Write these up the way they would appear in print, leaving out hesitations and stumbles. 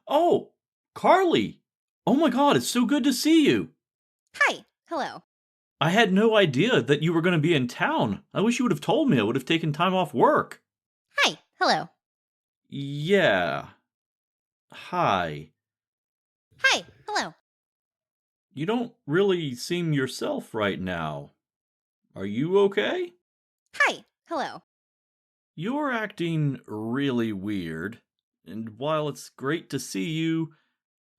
Oh, Carly! Oh my god, it's so good to see you! Hi. Hello. I had no idea that you were going to be in town. I wish you would have told me. I would have taken time off work. Hi. Hello. Yeah. Hi. Hi. Hello. You don't really seem yourself right now. Are you okay? Hi. Hello. You're acting really weird. And while it's great to see you,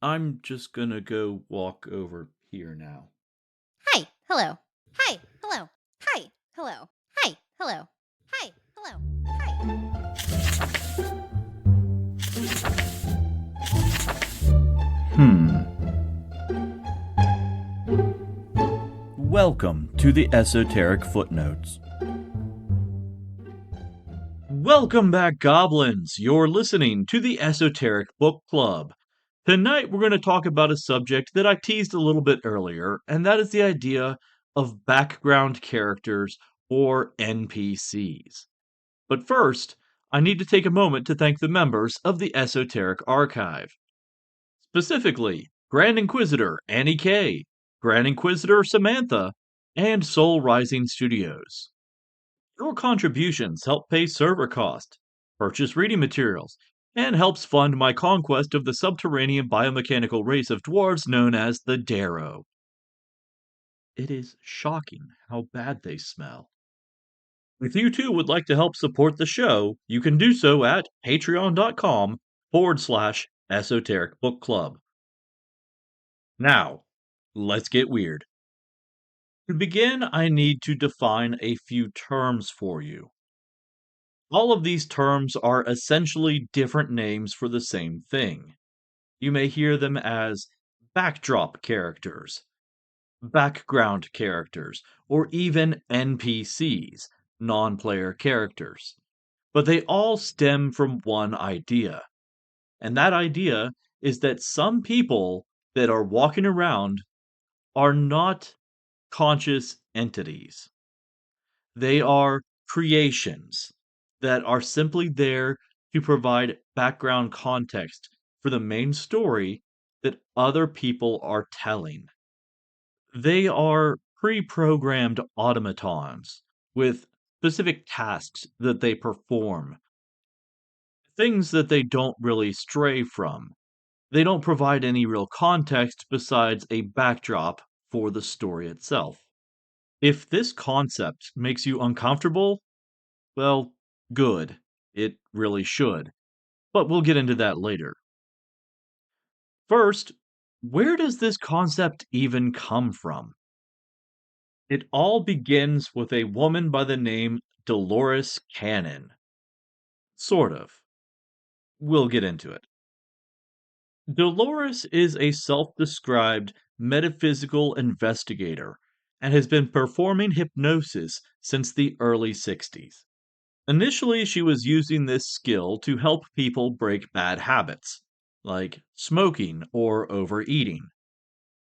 I'm just gonna go walk over here now. Hi. Hello. Hi. Hello. Hi. Hello. Hi. Hello. Hi. Hello. Hi. Hmm. Welcome to the Esoteric Footnotes. Welcome back, goblins! You're listening to the Esoteric Book Club. Tonight we're going to talk about a subject that I teased a little bit earlier, and that is the idea of background characters or NPCs. But first, I need to take a moment to thank the members of the Esoteric Archive. Specifically, Grand Inquisitor Annie K, Grand Inquisitor Samantha, and Soul Rising Studios. Your contributions help pay server costs, purchase reading materials, and helps fund my conquest of the subterranean biomechanical race of dwarves known as the Darrow. It is shocking how bad they smell. If you too would like to help support the show, you can do so at patreon.com/esoteric book club. Now, let's get weird. To begin, I need to define a few terms for you. All of these terms are essentially different names for the same thing. You may hear them as backdrop characters, background characters, or even NPCs, non player characters. But they all stem from one idea. And that idea is that some people that are walking around are not conscious entities. They are creations that are simply there to provide background context for the main story that other people are telling. They are pre programmed automatons with specific tasks that they perform, things that they don't really stray from. They don't provide any real context besides a backdrop for the story itself. If this concept makes you uncomfortable, well, good. It really should. But we'll get into that later. First, where does this concept even come from? It all begins with a woman by the name Dolores Cannon. Sort of. We'll get into it. Dolores is a self described metaphysical investigator and has been performing hypnosis since the early 60s. Initially, she was using this skill to help people break bad habits, like smoking or overeating.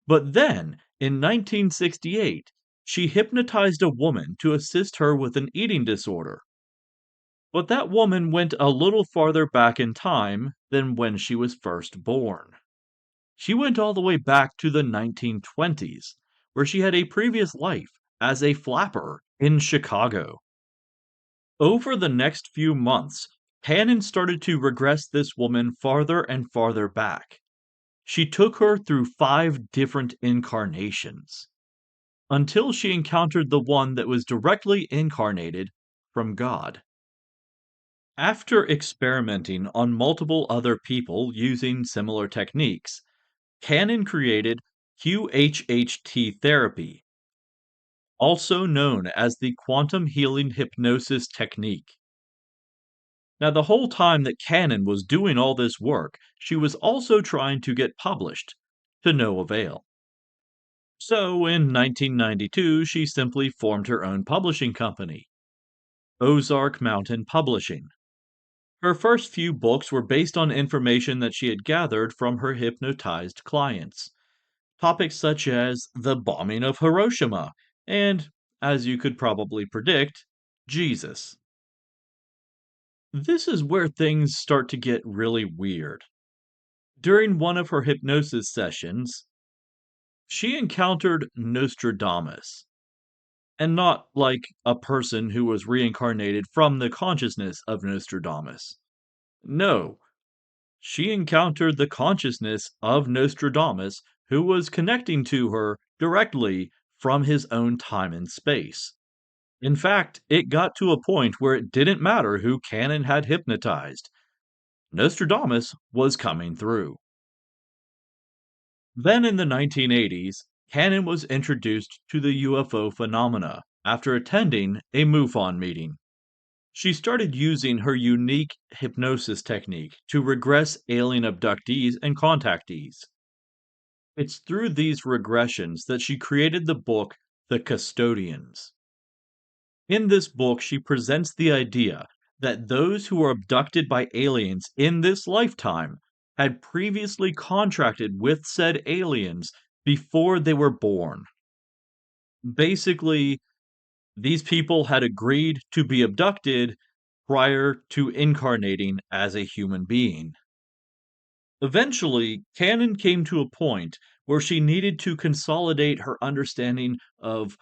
But then, in 1968, she hypnotized a woman to assist her with an eating disorder. But that woman went a little farther back in time than when she was first born. She went all the way back to the 1920s, where she had a previous life as a flapper in Chicago. Over the next few months, Cannon started to regress this woman farther and farther back. She took her through 5 different incarnations, until she encountered the one that was directly incarnated from God. After experimenting on multiple other people using similar techniques, Cannon created QHHT therapy, also known as the quantum healing hypnosis technique. Now, the whole time that Cannon was doing all this work, she was also trying to get published, to no avail. So, in 1992, she simply formed her own publishing company, Ozark Mountain Publishing. Her first few books were based on information that she had gathered from her hypnotized clients. Topics such as the bombing of Hiroshima and, as you could probably predict, Jesus. This is where things start to get really weird. During one of her hypnosis sessions, she encountered Nostradamus, and not like a person who was reincarnated from the consciousness of Nostradamus. No, she encountered the consciousness of Nostradamus, who was connecting to her directly from his own time and space. In fact, it got to a point where it didn't matter who Cannon had hypnotized. Nostradamus was coming through. Then in the 1980s, Cannon was introduced to the UFO phenomena after attending a MUFON meeting. She started using her unique hypnosis technique to regress alien abductees and contactees. It's through these regressions that she created the book The Custodians. In this book, she presents the idea that those who were abducted by aliens in this lifetime had previously contracted with said aliens before they were born. Basically, these people had agreed to be abducted prior to incarnating as a human being. Eventually, Cannon came to a point where she needed to consolidate her understanding of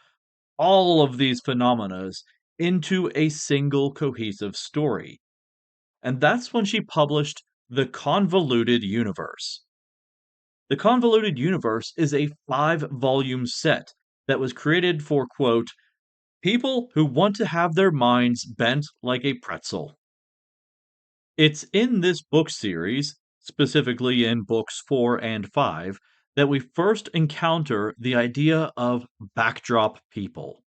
all of these phenomena into a single cohesive story. And that's when she published The Convoluted Universe. The Convoluted Universe is a 5-volume set that was created for, quote, people who want to have their minds bent like a pretzel. It's in this book series, specifically in books 4 and 5, that we first encounter the idea of backdrop people.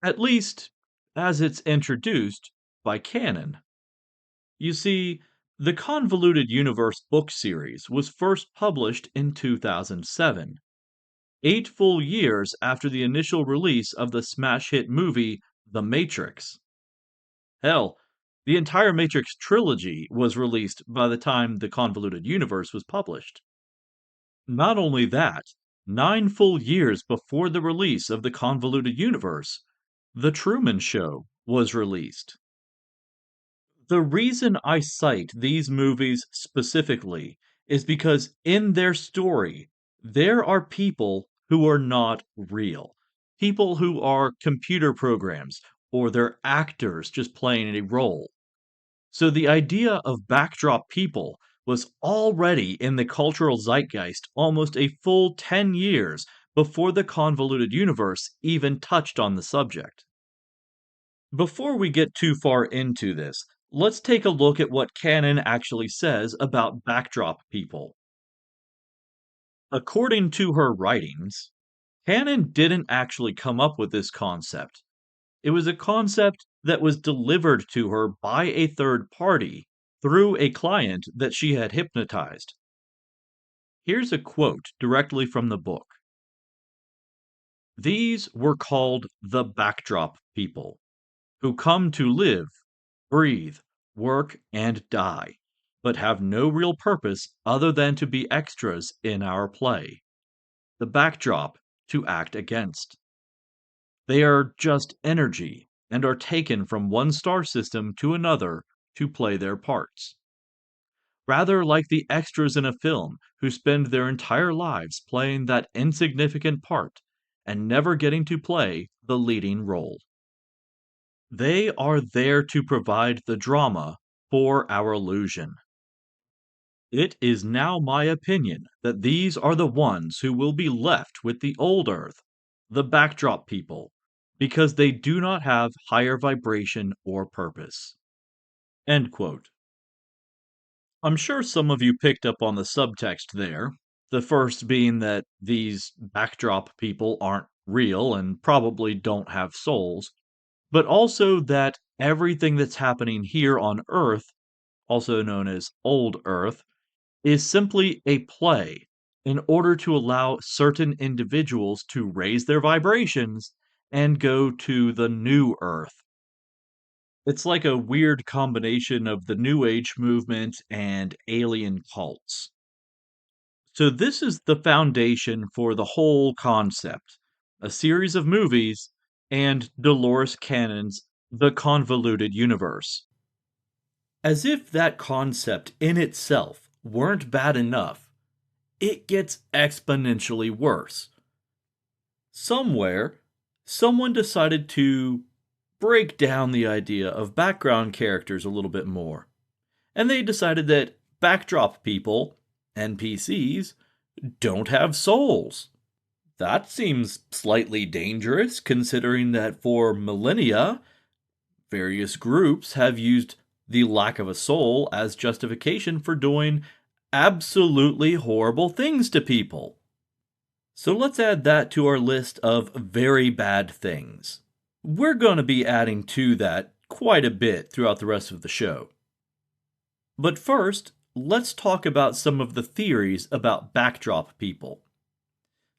At least, as it's introduced by Cannon. You see, the Convoluted Universe book series was first published in 2007, 8 full years after the initial release of the smash hit movie The Matrix. Hell, the entire Matrix trilogy was released by the time The Convoluted Universe was published. Not only that, 9 full years before the release of The Convoluted Universe, The Truman Show was released. The reason I cite these movies specifically is because in their story, there are people who are not real. People who are computer programs, or they're actors just playing a role. So the idea of backdrop people was already in the cultural zeitgeist almost a full 10 years before the convoluted universe even touched on the subject. Before we get too far into this, let's take a look at what canon actually says about backdrop people. According to her writings, canon didn't actually come up with this concept. It was a concept that was delivered to her by a third party through a client that she had hypnotized. Here's a quote directly from the book. These were called the backdrop people, who come to live, breathe, work, and die, but have no real purpose other than to be extras in our play. The backdrop to act against. They are just energy and are taken from one star system to another to play their parts. Rather like the extras in a film who spend their entire lives playing that insignificant part and never getting to play the leading role. They are there to provide the drama for our illusion. It is now my opinion that these are the ones who will be left with the old Earth, the backdrop people, because they do not have higher vibration or purpose. End quote. I'm sure some of you picked up on the subtext there, the first being that these backdrop people aren't real and probably don't have souls, but also that everything that's happening here on Earth, also known as Old Earth, is simply a play in order to allow certain individuals to raise their vibrations and go to the new Earth. It's like a weird combination of the New Age movement and alien cults. So, this is the foundation for the whole concept a series of movies and Dolores Cannon's The Convoluted Universe. As if that concept in itself weren't bad enough, it gets exponentially worse. Somewhere, someone decided to break down the idea of background characters a little bit more. And they decided that backdrop people, NPCs, don't have souls. That seems slightly dangerous, considering that for millennia, various groups have used the lack of a soul as justification for doing absolutely horrible things to people. So let's add that to our list of very bad things. We're going to be adding to that quite a bit throughout the rest of the show. But first, let's talk about some of the theories about backdrop people.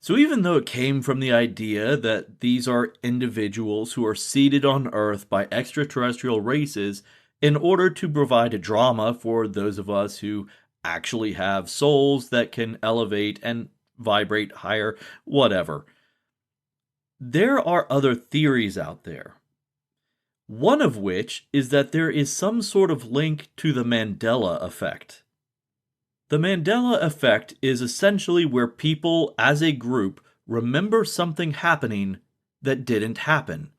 So even though it came from the idea that these are individuals who are seeded on Earth by extraterrestrial races in order to provide a drama for those of us who actually have souls that can elevate and vibrate higher, whatever. There are other theories out there. One of which is that there is some sort of link to the Mandela effect. The Mandela effect is essentially where people as a group remember something happening that didn't happen.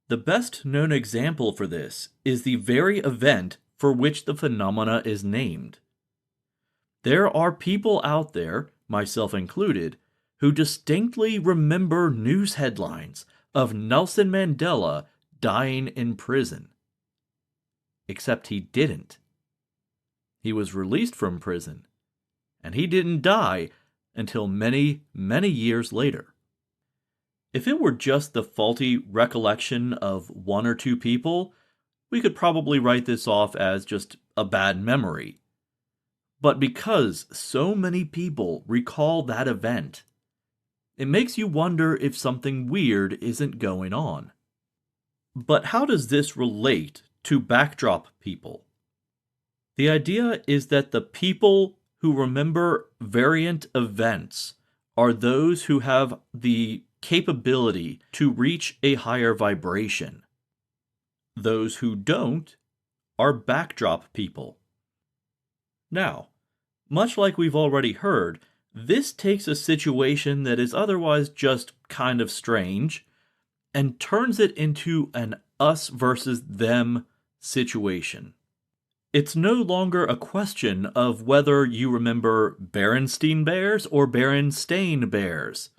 The best known example for this is the very event for which the phenomena is named. There are people out there, myself included, who distinctly remember news headlines of Nelson Mandela dying in prison. Except he didn't. He was released from prison, and he didn't die until many, many years later. If it were just the faulty recollection of one or two people, we could probably write this off as just a bad memory. But because so many people recall that event, it makes you wonder if something weird isn't going on. But how does this relate to backdrop people? The idea is that the people who remember variant events are those who have the capability to reach a higher vibration. Those who don't are backdrop people. Now, much like we've already heard, this takes a situation that is otherwise just kind of strange and turns it into an us versus them situation. It's no longer a question of whether you remember Berenstein Bears or Berenstain Bears.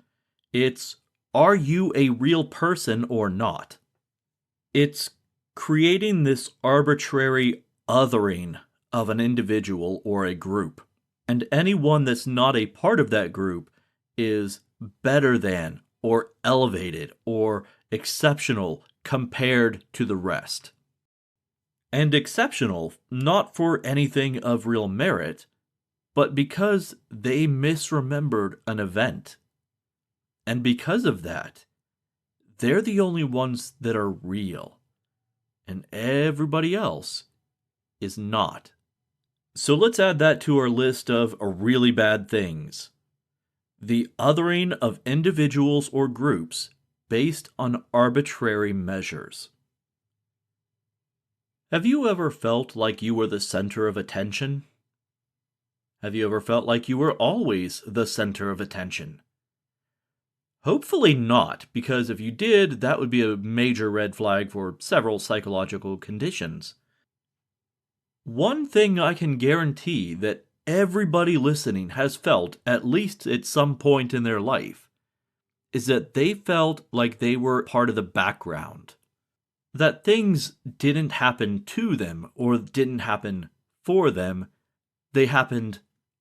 It's, are you a real person or not? It's creating this arbitrary othering of an individual or a group. And anyone that's not a part of that group is better than, or elevated, or exceptional compared to the rest. And exceptional not for anything of real merit, but because they misremembered an event. And because of that, they're the only ones that are real. And everybody else is not. So let's add that to our list of really bad things. The othering of individuals or groups based on arbitrary measures. Have you ever felt like you were the center of attention? Have you ever felt like you were always the center of attention? Hopefully not, because if you did, that would be a major red flag for several psychological conditions. One thing I can guarantee that everybody listening has felt at least at some point in their life is that they felt like they were part of the background. That things didn't happen to them or didn't happen for them, they happened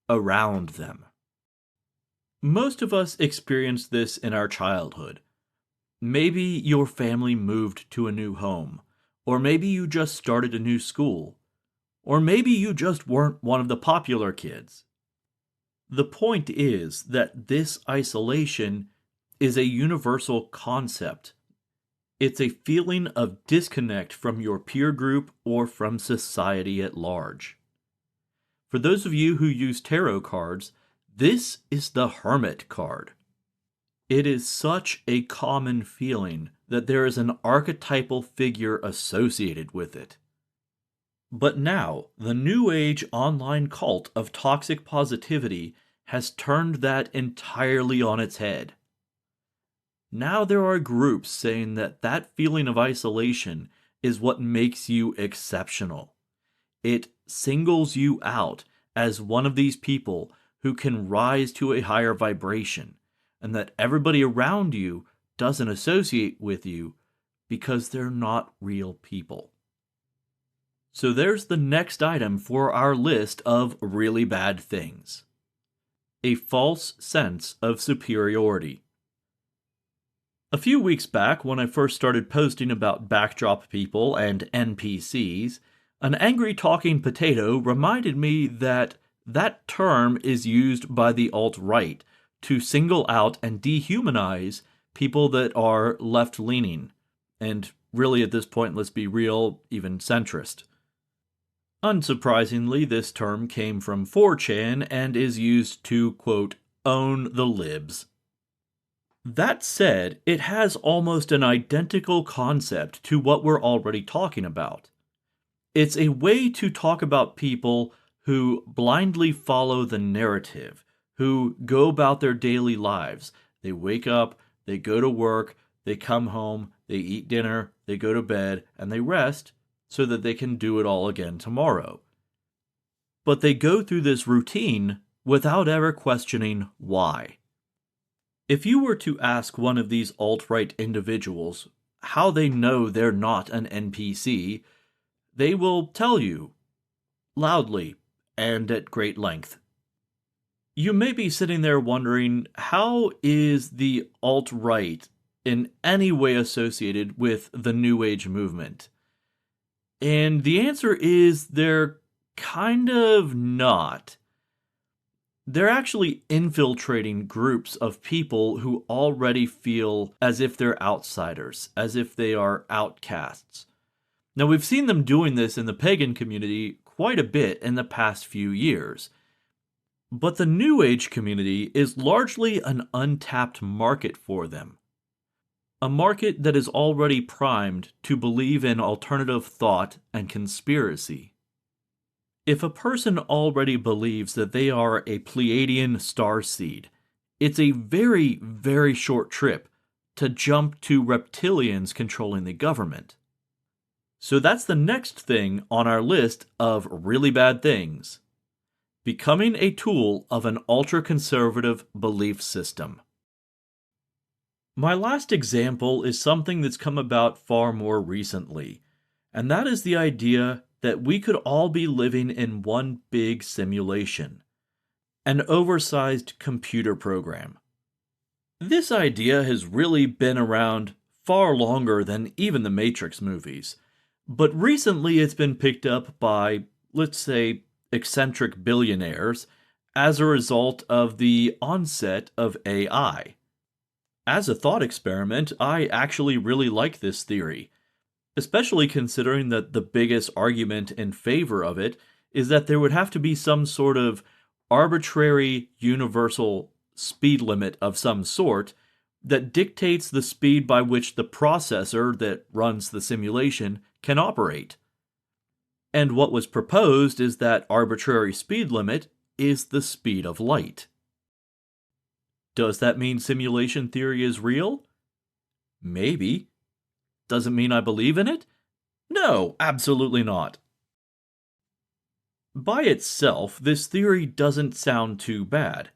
around them. Most of us experienced this in our childhood. Maybe your family moved to a new home, or maybe you just started a new school, or maybe you just weren't one of the popular kids. The point is that this isolation is a universal concept. It's a feeling of disconnect from your peer group or from society at large. For those of you who use tarot cards, this is the Hermit card. It is such a common feeling that there is an archetypal figure associated with it. But now, the New Age online cult of toxic positivity has turned that entirely on its head. Now there are groups saying that that feeling of isolation is what makes you exceptional. It singles you out as one of these people who can rise to a higher vibration, and that everybody around you doesn't associate with you because they're not real people. So there's the next item for our list of really bad things. A false sense of superiority. A few weeks back, when I first started posting about backdrop people and NPCs, an angry talking potato reminded me that that term is used by the alt-right to single out and dehumanize people that are left-leaning, and really at this point, let's be real, even centrist. Unsurprisingly, this term came from 4chan and is used to, quote, own the libs. That said, it has almost an identical concept to what we're already talking about. It's a way to talk about people who blindly follow the narrative, who go about their daily lives. They wake up, they go to work, they come home, they eat dinner, they go to bed, and they rest so that they can do it all again tomorrow. But they go through this routine without ever questioning why. If you were to ask one of these alt-right individuals how they know they're not an NPC, they will tell you, loudly and at great length. You may be sitting there wondering, how is the alt-right in any way associated with the New Age movement? And the answer is they're kind of not. They're actually infiltrating groups of people who already feel as if they're outsiders, as if they are outcasts. Now, we've seen them doing this in the pagan community quite a bit in the past few years. But the New Age community is largely an untapped market for them. A market that is already primed to believe in alternative thought and conspiracy. If a person already believes that they are a Pleiadian starseed, it's a very, very short trip to jump to reptilians controlling the government. So that's the next thing on our list of really bad things. Becoming a tool of an ultra-conservative belief system. My last example is something that's come about far more recently, and that is the idea that we could all be living in one big simulation, an oversized computer program. This idea has really been around far longer than even the Matrix movies, but recently it's been picked up by, let's say, eccentric billionaires as a result of the onset of AI. As a thought experiment, I actually really like this theory, especially considering that the biggest argument in favor of it is that there would have to be some sort of arbitrary universal speed limit of some sort that dictates the speed by which the processor that runs the simulation can operate. And what was proposed is that arbitrary speed limit is the speed of light. Does that mean simulation theory is real? Maybe. Does it mean I believe in it? No, absolutely not. By itself, this theory doesn't sound too bad.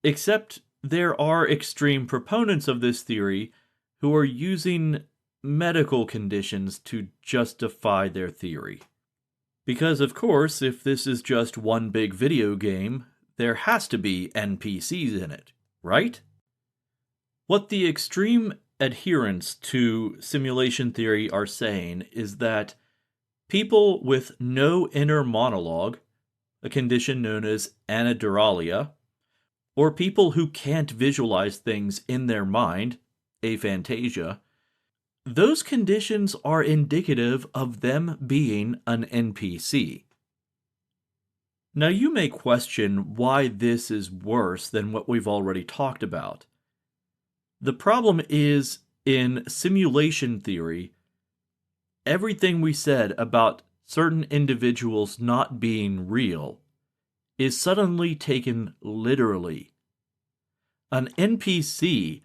Except there are extreme proponents of this theory who are using medical conditions to justify their theory. Because, of course, if this is just one big video game, there has to be NPCs in it, right? What the extreme adherents to simulation theory are saying is that people with no inner monologue, a condition known as anadoralia, or people who can't visualize things in their mind, aphantasia, those conditions are indicative of them being an NPC. Now you may question why this is worse than what we've already talked about. The problem is, in simulation theory, everything we said about certain individuals not being real is suddenly taken literally. An NPC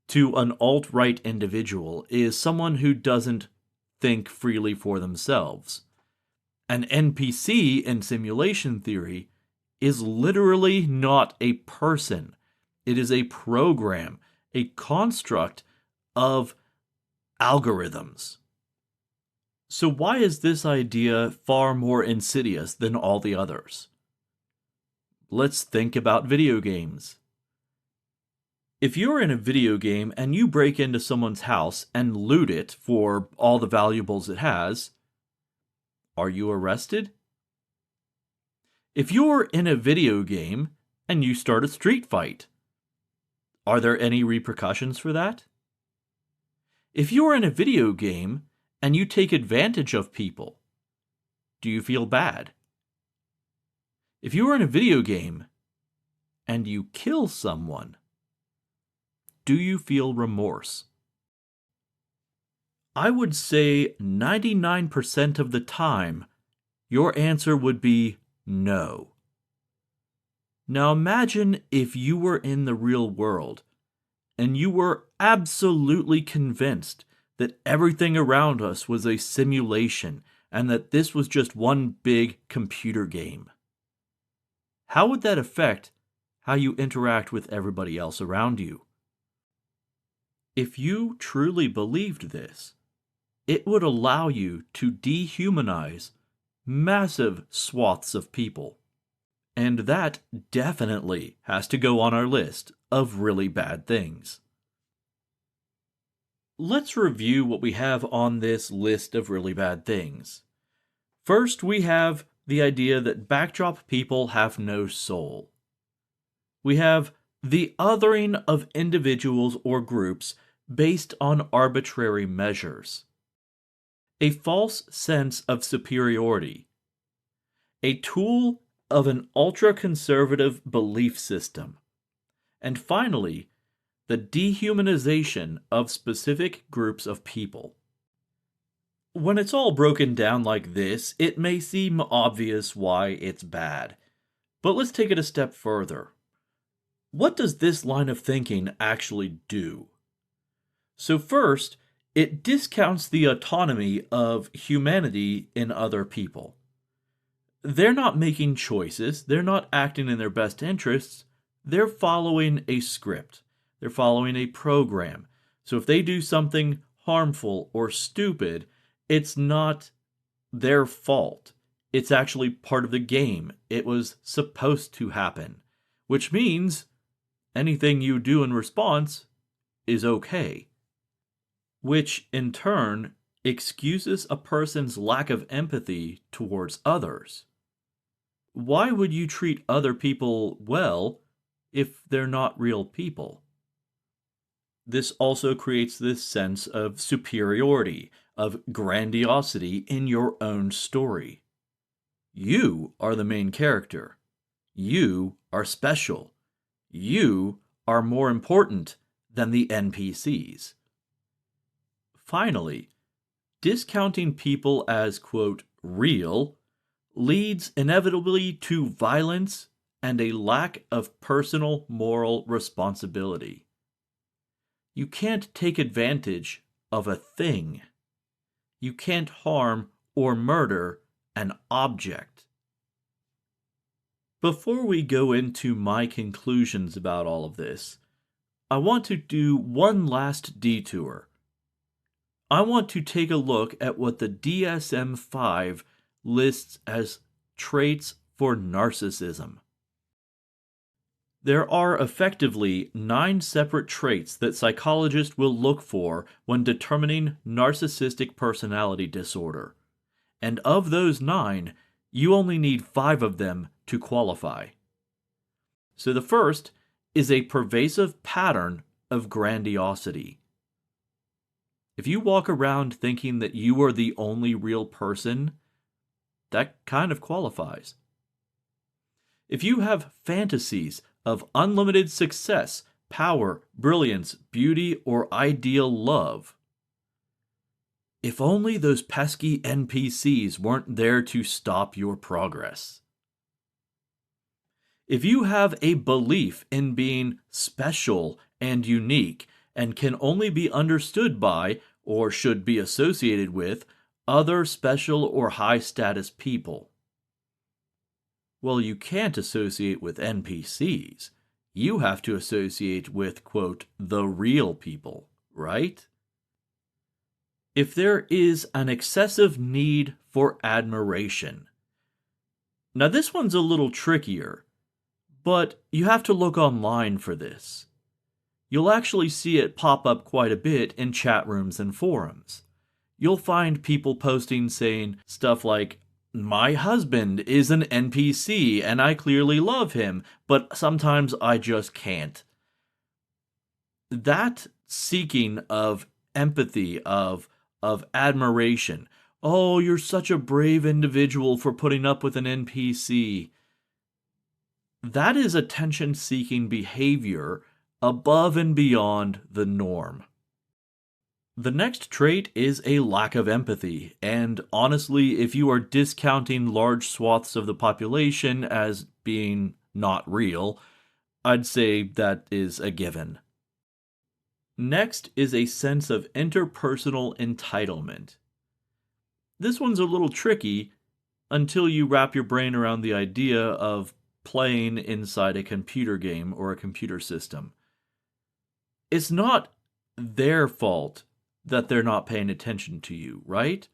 to an alt-right individual is someone who doesn't think freely for themselves. An NPC in simulation theory is literally not a person. It is a program, a construct of algorithms. So why is this idea far more insidious than all the others? Let's think about video games. If you're in a video game and you break into someone's house and loot it for all the valuables it has, are you arrested? If you're in a video game and you start a street fight, are there any repercussions for that? If you're in a video game and you take advantage of people, do you feel bad? If you're in a video game and you kill someone, do you feel remorse? I would say 99% of the time, your answer would be no. Now imagine if you were in the real world and you were absolutely convinced that everything around us was a simulation and that this was just one big computer game. How would that affect how you interact with everybody else around you? If you truly believed this, it would allow you to dehumanize massive swaths of people. And that definitely has to go on our list of really bad things. Let's review what we have on this list of really bad things. First, we have the idea that backdrop people have no soul. We have the othering of individuals or groups based on arbitrary measures. A false sense of superiority. A tool of an ultra-conservative belief system. And finally, the dehumanization of specific groups of people. When it's all broken down like this, it may seem obvious why it's bad. But let's take it a step further. What does this line of thinking actually do? So first, it discounts the autonomy of humanity in other people. They're not making choices, they're not acting in their best interests, they're following a script, they're following a program. So if they do something harmful or stupid, it's not their fault. It's actually part of the game. It was supposed to happen, which means anything you do in response is okay. Which, in turn, excuses a person's lack of empathy towards others. Why would you treat other people well if they're not real people? This also creates this sense of superiority, of grandiosity in your own story. You are the main character. You are special. You are more important than the NPCs. Finally, discounting people as, quote, real leads inevitably to violence and a lack of personal moral responsibility. You can't take advantage of a thing. You can't harm or murder an object. Before we go into my conclusions about all of this, I want to do one last detour. I want to take a look at what the DSM-5 lists as traits for narcissism. There are effectively 9 separate traits that psychologists will look for when determining narcissistic personality disorder. And of those 9, you only need 5 of them to qualify. So the first is a pervasive pattern of grandiosity. If you walk around thinking that you are the only real person, that kind of qualifies. If you have fantasies of unlimited success, power, brilliance, beauty, or ideal love, If only those pesky NPCs weren't there to stop your progress. If you have a belief in being special and unique and can only be understood by, or should be associated with, other special or high status people, well, you can't associate with NPCs. You have to associate with, quote, the real people, right? If there is an excessive need for admiration. Now, this one's a little trickier, but you have to look online for this. You'll actually see it pop up quite a bit in chat rooms and forums. You'll find people posting saying stuff like, my husband is an NPC and I clearly love him, but sometimes I just can't. That seeking of empathy, of admiration. Oh, you're such a brave individual for putting up with an NPC. That is attention-seeking behavior above and beyond the norm. The next trait is a lack of empathy, and honestly, if you are discounting large swaths of the population as being not real, I'd say that is a given. Next is a sense of interpersonal entitlement. This one's a little tricky until you wrap your brain around the idea of playing inside a computer game or a computer system. It's not their fault that they're not paying attention to you, right?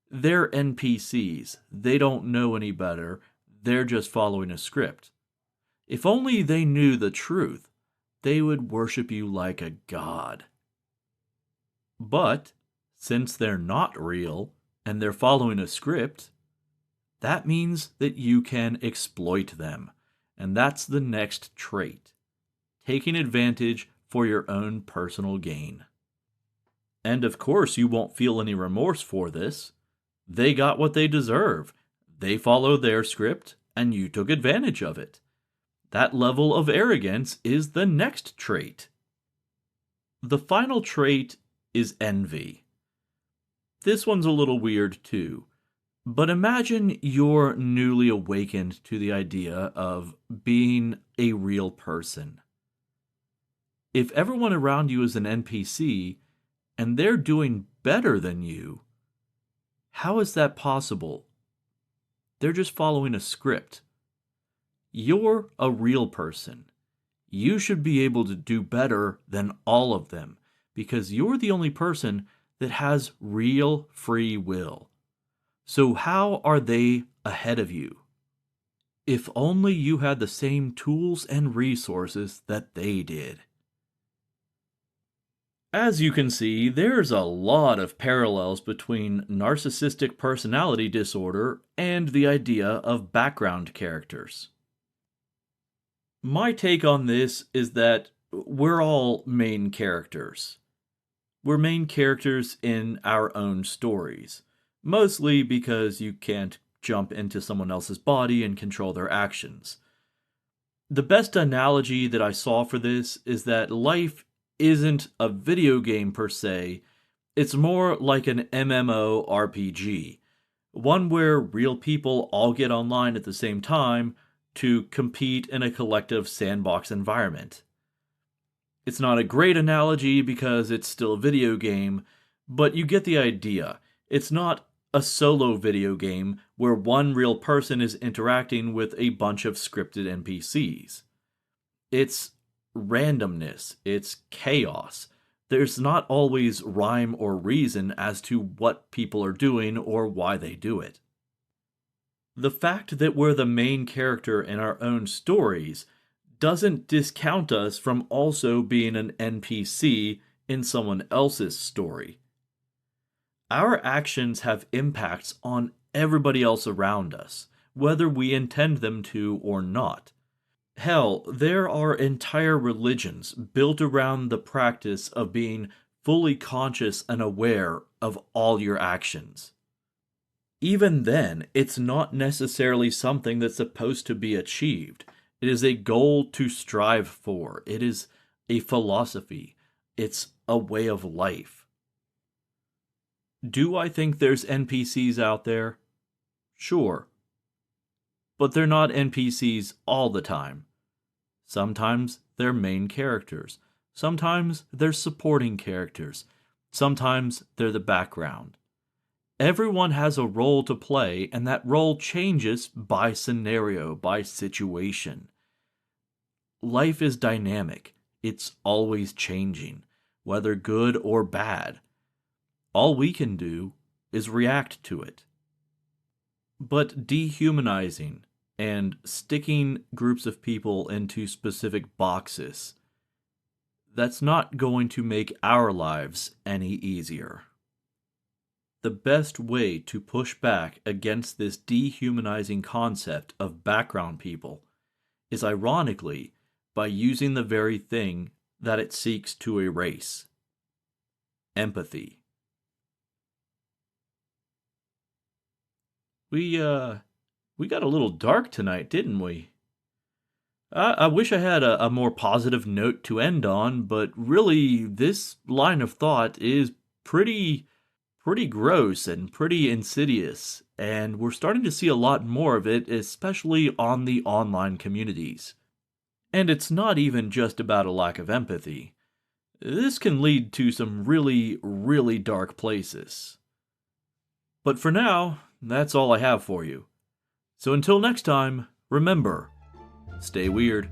They're NPCs. They don't know any better. They're just following a script. If only they knew the truth, they would worship you like a god. But since they're not real and they're following a script, that means that you can exploit them. And that's the next trait. Taking advantage for your own personal gain. And of course, you won't feel any remorse for this. They got what they deserve. They followed their script, and you took advantage of it. That level of arrogance is the next trait. The final trait is envy. This one's a little weird too. But imagine you're newly awakened to the idea of being a real person. If everyone around you is an NPC, and they're doing better than you, how is that possible? They're just following a script. You're a real person. You should be able to do better than all of them, because you're the only person that has real free will. So how are they ahead of you? If only you had the same tools and resources that they did. As you can see, there's a lot of parallels between narcissistic personality disorder and the idea of background characters. My take on this is that we're all main characters. We're main characters in our own stories, mostly because you can't jump into someone else's body and control their actions. The best analogy that I saw for this is that life isn't a video game per se, it's more like an MMORPG, one where real people all get online at the same time to compete in a collective sandbox environment. It's not a great analogy because it's still a video game, but you get the idea. It's not a solo video game where one real person is interacting with a bunch of scripted NPCs. It's randomness, it's chaos. There's not always rhyme or reason as to what people are doing or why they do it. The fact that we're the main character in our own stories doesn't discount us from also being an NPC in someone else's story. Our actions have impacts on everybody else around us, whether we intend them to or not. Hell, there are entire religions built around the practice of being fully conscious and aware of all your actions. Even then, it's not necessarily something that's supposed to be achieved. It is a goal to strive for. It is a philosophy. It's a way of life. Do I think there's NPCs out there? Sure. But they're not NPCs all the time. Sometimes they're main characters. Sometimes they're supporting characters. Sometimes they're the background. Everyone has a role to play, and that role changes by scenario, by situation. Life is dynamic. It's always changing, whether good or bad. All we can do is react to it. But dehumanizing and sticking groups of people into specific boxes, that's not going to make our lives any easier. The best way to push back against this dehumanizing concept of background people is ironically by using the very thing that it seeks to erase: empathy. We got a little dark tonight, didn't we? I wish I had a more positive note to end on, but really, this line of thought is pretty gross and pretty insidious, and we're starting to see a lot more of it, especially on the online communities. And it's not even just about a lack of empathy. This can lead to some really dark places. But for now, that's all I have for you. So until next time, remember, stay weird.